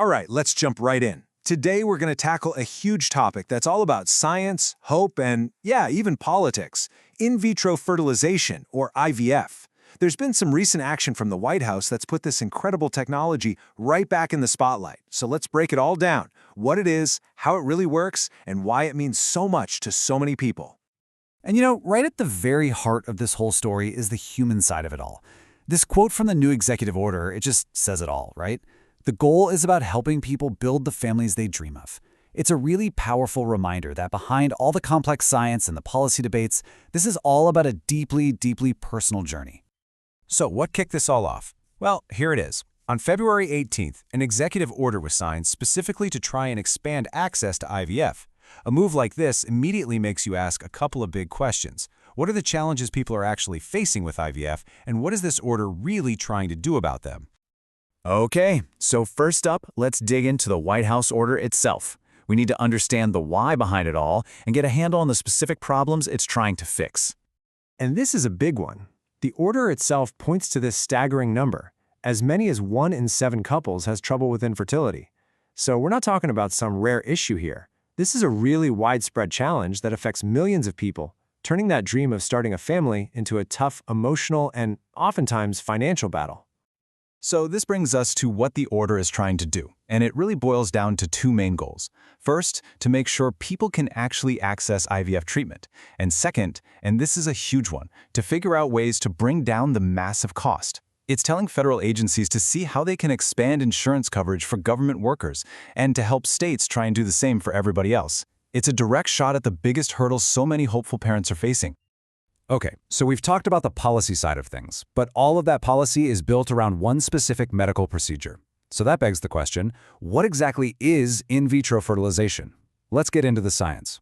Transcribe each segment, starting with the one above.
All right, let's jump right in. Today, we're going to tackle a huge topic that's all about science, hope, and, yeah, even politics. In vitro fertilization, or IVF. There's been some recent action from the White House that's put this incredible technology right back in the spotlight. So let's break it all down. What it is, how it really works, and why it means so much to so many people. And right at the very heart of this whole story is the human side of it all. This quote from the new executive order, it just says it all, right? The goal is about helping people build the families they dream of. It's a really powerful reminder that behind all the complex science and the policy debates, this is all about a deeply, deeply personal journey. So what kicked this all off? Well, here it is. On February 18th, an executive order was signed specifically to try and expand access to IVF. A move like this immediately makes you ask a couple of big questions. What are the challenges people are actually facing with IVF, and what is this order really trying to do about them? Okay, so first up, let's dig into the White House order itself. We need to understand the why behind it all and get a handle on the specific problems it's trying to fix. And this is a big one. The order itself points to this staggering number. As many as 1 in 7 couples has trouble with infertility. So we're not talking about some rare issue here. This is a really widespread challenge that affects millions of people, turning that dream of starting a family into a tough emotional and oftentimes financial battle. So this brings us to what the order is trying to do, and it really boils down to 2 main goals. First, to make sure people can actually access IVF treatment. And second, and this is a huge one, to figure out ways to bring down the massive cost. It's telling federal agencies to see how they can expand insurance coverage for government workers and to help states try and do the same for everybody else. It's a direct shot at the biggest hurdles so many hopeful parents are facing. Okay, so we've talked about the policy side of things, but all of that policy is built around one specific medical procedure. So that begs the question, what exactly is in vitro fertilization? Let's get into the science.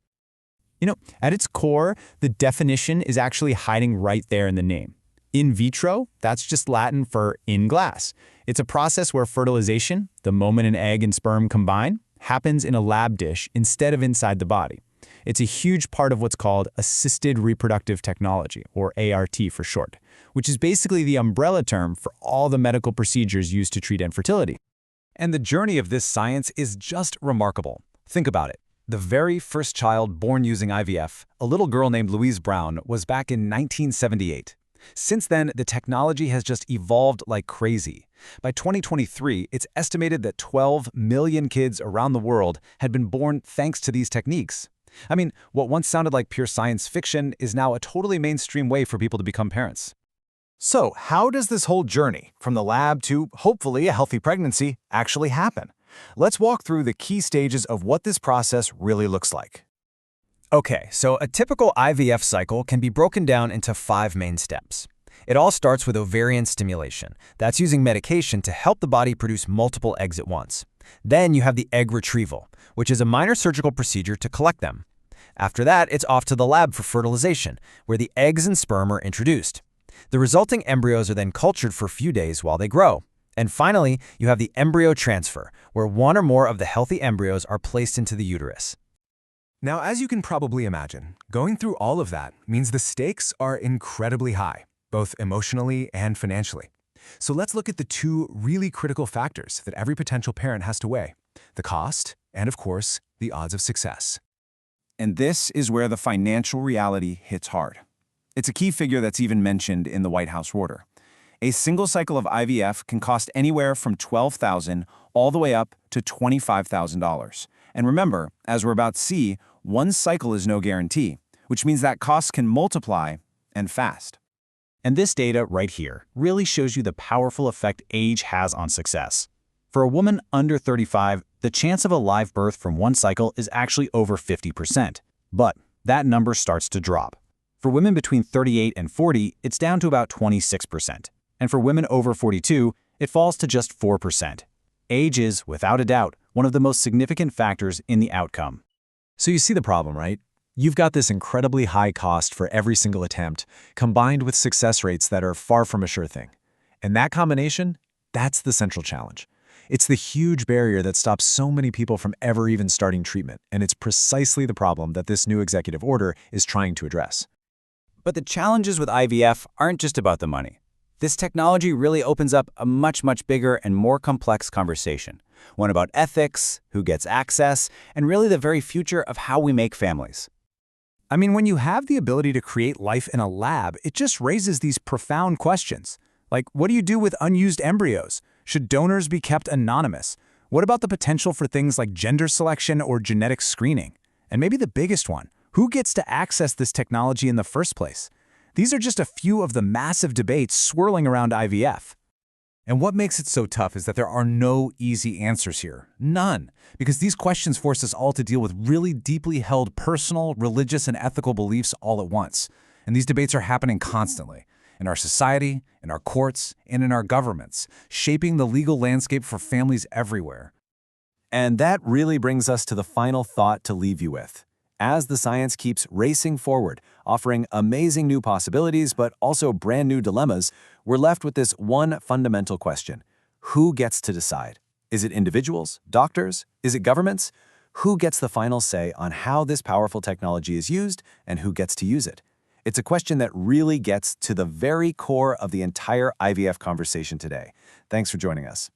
At its core, the definition is actually hiding right there in the name. In vitro, that's just Latin for in glass. It's a process where fertilization, the moment an egg and sperm combine, happens in a lab dish instead of inside the body. It's a huge part of what's called Assisted Reproductive Technology, or ART for short, which is basically the umbrella term for all the medical procedures used to treat infertility. And the journey of this science is just remarkable. Think about it. The very first child born using IVF, a little girl named Louise Brown, was back in 1978. Since then, the technology has just evolved like crazy. By 2023, it's estimated that 12 million kids around the world had been born thanks to these techniques. I mean, what once sounded like pure science fiction is now a totally mainstream way for people to become parents. So how does this whole journey, from the lab to hopefully a healthy pregnancy, actually happen? Let's walk through the key stages of what this process really looks like. Okay, so a typical IVF cycle can be broken down into 5 main steps. It all starts with ovarian stimulation. That's using medication to help the body produce multiple eggs at once. Then you have the egg retrieval, which is a minor surgical procedure to collect them. After that, it's off to the lab for fertilization, where the eggs and sperm are introduced. The resulting embryos are then cultured for a few days while they grow. And finally, you have the embryo transfer, where 1 or more of the healthy embryos are placed into the uterus. Now, as you can probably imagine, going through all of that means the stakes are incredibly high, both emotionally and financially. So let's look at the 2 really critical factors that every potential parent has to weigh: the cost and, of course, the odds of success. And this is where the financial reality hits hard. It's a key figure that's even mentioned in the White House order. A single cycle of IVF can cost anywhere from $12,000 all the way up to $25,000. And remember, as we're about to see, 1 cycle is no guarantee, which means that costs can multiply and fast. And this data right here really shows you the powerful effect age has on success. For a woman under 35, the chance of a live birth from 1 cycle is actually over 50%. But that number starts to drop. For women between 38 and 40, it's down to about 26%. And for women over 42, it falls to just 4%. Age is, without a doubt, one of the most significant factors in the outcome. So you see the problem, right? You've got this incredibly high cost for every single attempt, combined with success rates that are far from a sure thing. And that combination, that's the central challenge. It's the huge barrier that stops so many people from ever even starting treatment, and it's precisely the problem that this new executive order is trying to address. But the challenges with IVF aren't just about the money. This technology really opens up a much bigger and more complex conversation. One about ethics, who gets access, and really the very future of how we make families. I mean, when you have the ability to create life in a lab, it just raises these profound questions. Like, what do you do with unused embryos? Should donors be kept anonymous? What about the potential for things like gender selection or genetic screening? And maybe the biggest one, who gets to access this technology in the first place? These are just a few of the massive debates swirling around IVF. And what makes it so tough is that there are no easy answers here. None. Because these questions force us all to deal with really deeply held personal, religious, and ethical beliefs all at once. And these debates are happening constantly. In our society, in our courts, and in our governments, shaping the legal landscape for families everywhere. And that really brings us to the final thought to leave you with. As the science keeps racing forward, offering amazing new possibilities but also brand new dilemmas, we're left with this one fundamental question. Who gets to decide? Is it individuals? Doctors? Is it governments? Who gets the final say on how this powerful technology is used and who gets to use it? It's a question that really gets to the very core of the entire IVF conversation today. Thanks for joining us.